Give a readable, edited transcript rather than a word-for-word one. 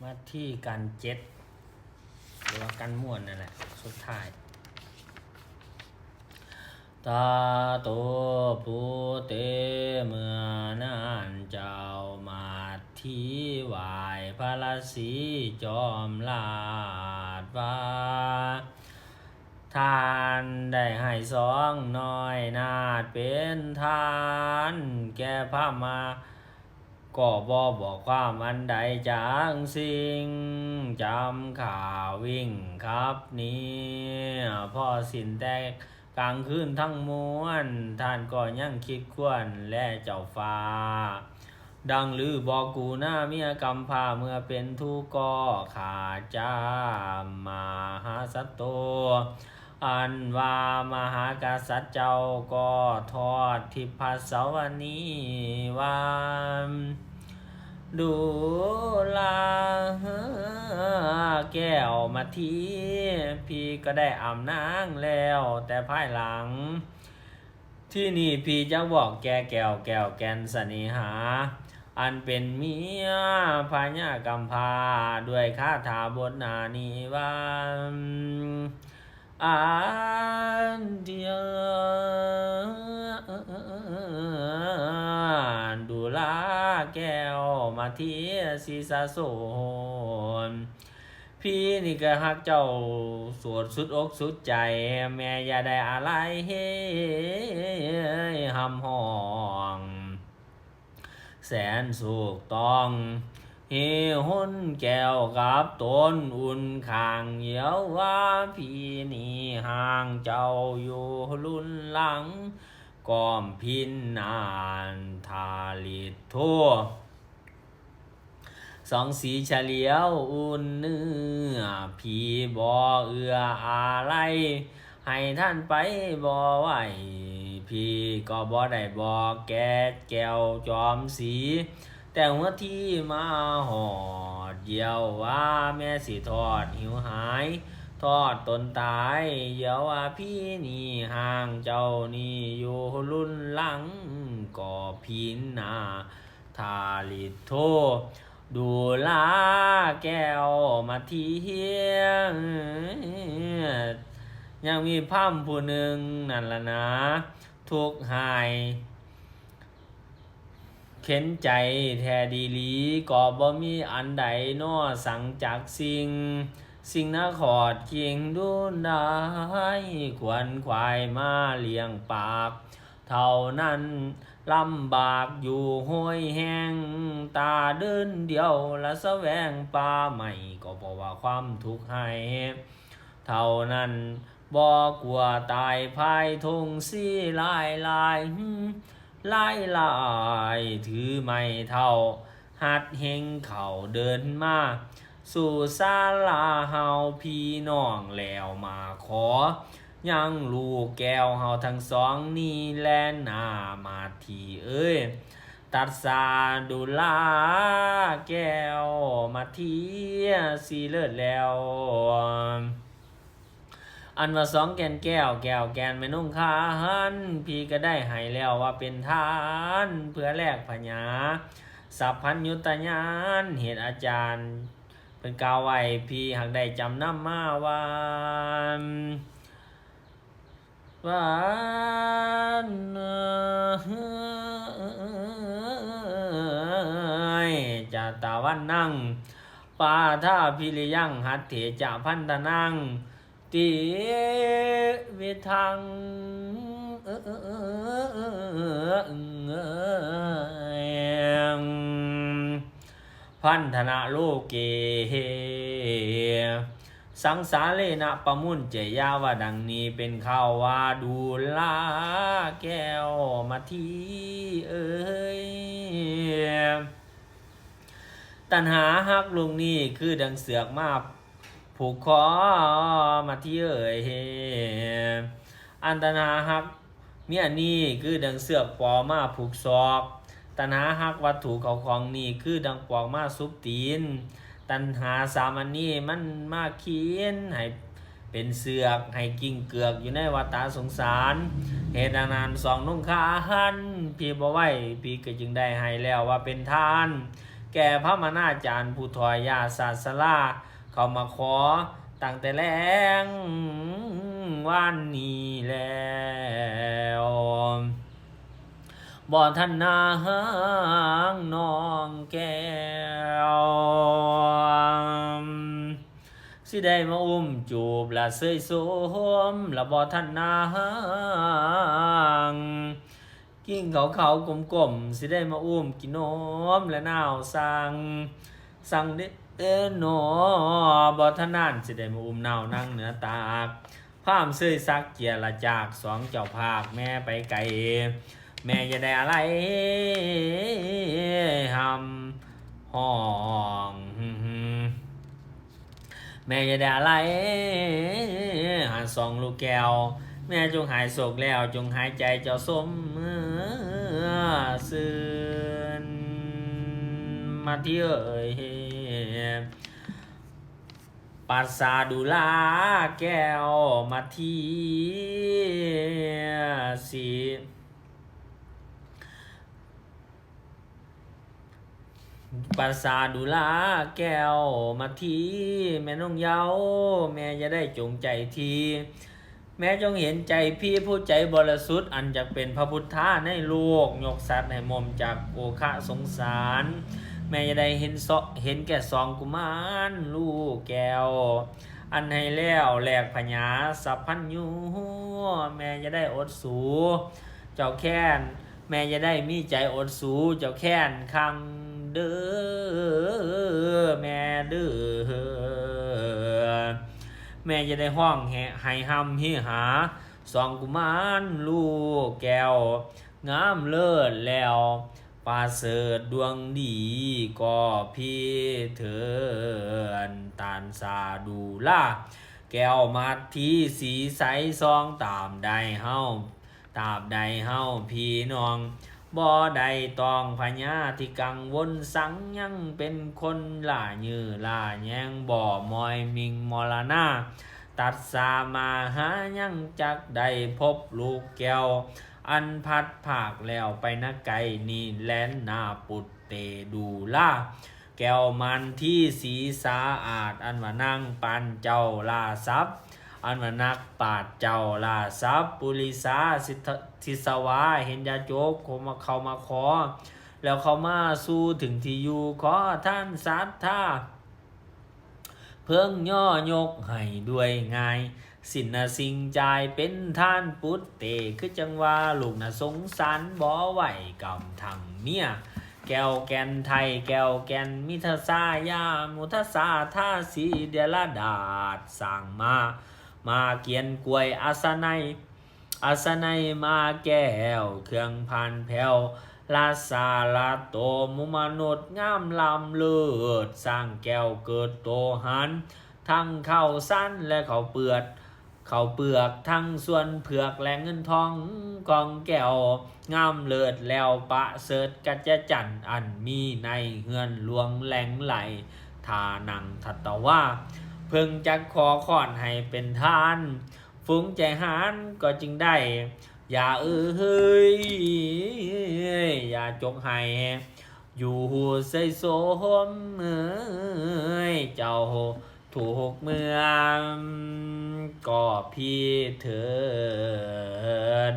มาที่การเจ็ดหรือว่าการม่วนนั่นแหละสุดท้ายตาโตปุเตเมื่อนานเจ้ามาที่ไหวพระฤาษีจอมลาดว่าทานได้ให้สองน้อยนาดเป็นทานแก่พระมาก็บอกความอันใดจางสิ่งจำข่าววิ่งครับนี้พ่อสินแตกกลางคืนทั้งมวลท่านก็ยังคิดควนและเจ้าฟ้าดังลือบอกกูหน้าเมียกำพาเมื่อเป็นทุกข์ก็ขาจ้ามหาสัตโตอันว่ามหากษัตริย์เจ้าก็ทอดทิพสวนีวันดูลาแก้วมาทีพี่ก็ได้อาบน้ำแล้วแต่ภายหลังที่นี่พี่จะบอกแก้วแกนสนิหาอันเป็นเมียพญากำพาด้วยคาถาบทนานีวันอันเดียวดูลาแก้วมาที่ศีสะโสนพี่นี่ก็ฮักเจ้าสวดสุดอกสุดใจแม่อย่าได้อะไรเฮ้หำห้องแสนสุขต้องเฮหุ่นแก้วกับต้นอุ่นข้างเหี่ยวว่าพี่นี่ห่างเจ้าอยู่ลุ่นหลังก้อมพินนานทาลิดทั่วสองสีเฉลียวอุ่นเนื้อพี่บ่เอื้ออะไรให้ท่านไปบ่ไหวพี่ก็บ่ได้บอกแก่แก้วจอมสีแต่หัวที่มาหอดเยี่ยวว่าแม่สิทอดหิวหายทอดตนตายเยี่ยวว่าพี่นี่ห่างเจ้านี่อยู่รุ่นหลังก็พินนาทาลิโทดูลาแก้วมาเที่ยงยังมีพร่ำผู้หนึ่งนั่นละนะทุกข์หายเข็นใจแท้ดีลีก็บ่มีอันใดนอสั่งจากสิ่งนาขอดเคียงดุนได้ขวนควายมาเลี้ยงปากเท่านั้นลำบากอยู่ห้วยแห้งตาเดินเดียวละแสวงปลาใหม่ก็เพราะว่าความทุกข์ให้เท่านั้นบ่กลัวตายภายทงสีลายลายถือไม่เท่าหัดเฮงเข่าเดินมาสู่ศาลาเฮาพี่น้องแล้วมาขอยังลูกแก้วเฮาทั้งสองนี่แลนหน้ามาทีเอ้ยตัดสาดูลาแก้วมาทีสีเลิศแล้วอันว่าสองแกนแก้วแกนไม่นุ่งคาหันพี่ก็ได้ให้แล้วว่าเป็นทานเพื่อแลกพญาสัพพัญยุตญาณเหตุอาจารย์เป็นกล่าวไว้พี่หากได้จำนำมาวันจะตาวันนั่งปาท่าพิริยังหัตเถจะพันธนังติวิทังพันธนะโลเกสังสาเลนะปะมุนเจยาวดังนี้เป็นข้าวว่าดูลาแก้วมาทีเอ้ยตัณหาฮักลุงนี่คือดังเสือกมาผูกคอมาที่เอ่ยอันตัณหาฮักเมียนี่คือดังเสือกปอมาผูกศอกตัณหาฮักวัตถุเขาของนี่คือดังปอกมาซุบตีนตัณหาสามัญนี่มันมาเขียนให้เป็นเสือกให้กิ่งเกือกอยู่ในวัฏสงสารเหตุดังนั้นสองนุ่งขาหันพี่บ่ไหวพี่ก็จึงได้ให้แล้วว่าเป็นทาน แก่พระมนาจารย์ผู้ถอยยาศาสลาเขามาขอตั้งแต่แรงวันนี้แล้วบ่ทันนางน้องแก้วสิได้มาอุ้มจูบละเสยสมละบ่ทันนางกิ้งเขากลมๆสิได้มาอุ้มกินนมและนาวสั่งเด้อหนอบ่ทันนานสิได้มาอุ้มนาวนั่งเหนือตากพามเสยซักเกียร์ละจากสองเจ้าภาคแม่ไปไกลแม่จะได้อะไรหำห้องแม่จะได้อะไรหาสองลูกแก้วแม่จงหายโศกแล้วจงหายใจเจ้าสมซื่นมาเที่ยวปัสสาดุลาแก้วมาที่สีปัสสาดุลาแก้วมาทีแม่น้องเยาแม่จะได้จงใจทีแม่จงเห็นใจพี่ผู้ใจบริสุทธิ์อันจะเป็นพระพุทธาในโลกยกสัตว์ให้มอมจากโอคะสงสารแม่จะได้เห็นแก่สองกุมารลูกแก้วอันให้แล้วแหลกพญาสัพพัญญูแม่จะได้อดสูเจ้าแค้นแม่จะได้มีใจอดสูเจ้าแค้นคำเด้อแม่เด้อแม่จะได้ห้องให้หำหิหาสองกุมารลูกแก้วงามเลิศแล้วปาเสริฐดวงดีก็พี่เถินตานสาดูล่าแก้วมัดที่สีใสซองตามใดเฮาพี่น้องบ่ได้ต้องพญาที่กังวลสังยังเป็นคนล่ายือล่าแยงบ่มอยมิงมรณะตัดสามาหายังจักได้พบลูกแก้วอันพัดภาคแล้วไปนักไก่นี่แลนนาปุตเตดูล่าแก้วมันที่สีสาอาดอันว่านั่งปันเจ้าลาทรัพย์อันว่านักปาดเจ้าลาทรัพย์ปุริสาสิสวาเห็นยาโจกเขามาขอแล้วเขามาสู้ถึงที่อยู่ขอท่านศรัทธาเพิ่งย่อยกให้ด้วยง่ายสินนะสิ่งใจเป็นท่านปุตเตคือจังว่าลูกน่ะสงสารบ่ไหวกำทางเมียแก้วแกนไทยแก้วแกนมิทสายามุทสาท่าสีเดลดาดสั่งมาเกียนกล้วยอาสนัยมาแก้วเครื่องพันแผ่วลาซาลาโตมุมนุษย์งามลำเลิศสร้างแก้วเกิดโตหันทั้งข้าวสั้นและข้าวเปลือกทั้งส่วนเผือกและเงินทองกองแก้วงามเลิศแล้วปะเสดกัจจจันอันมีในเฮือนหลวงแหลงไหลทานังทัตตว่าเพิ่งจักขอขอนให้เป็นทานฟุ้งใจหานก็จึงได้อย่าอย่าจกให้อยู่ใส่สมเจ้าถูกเมืองก็พี่เถิน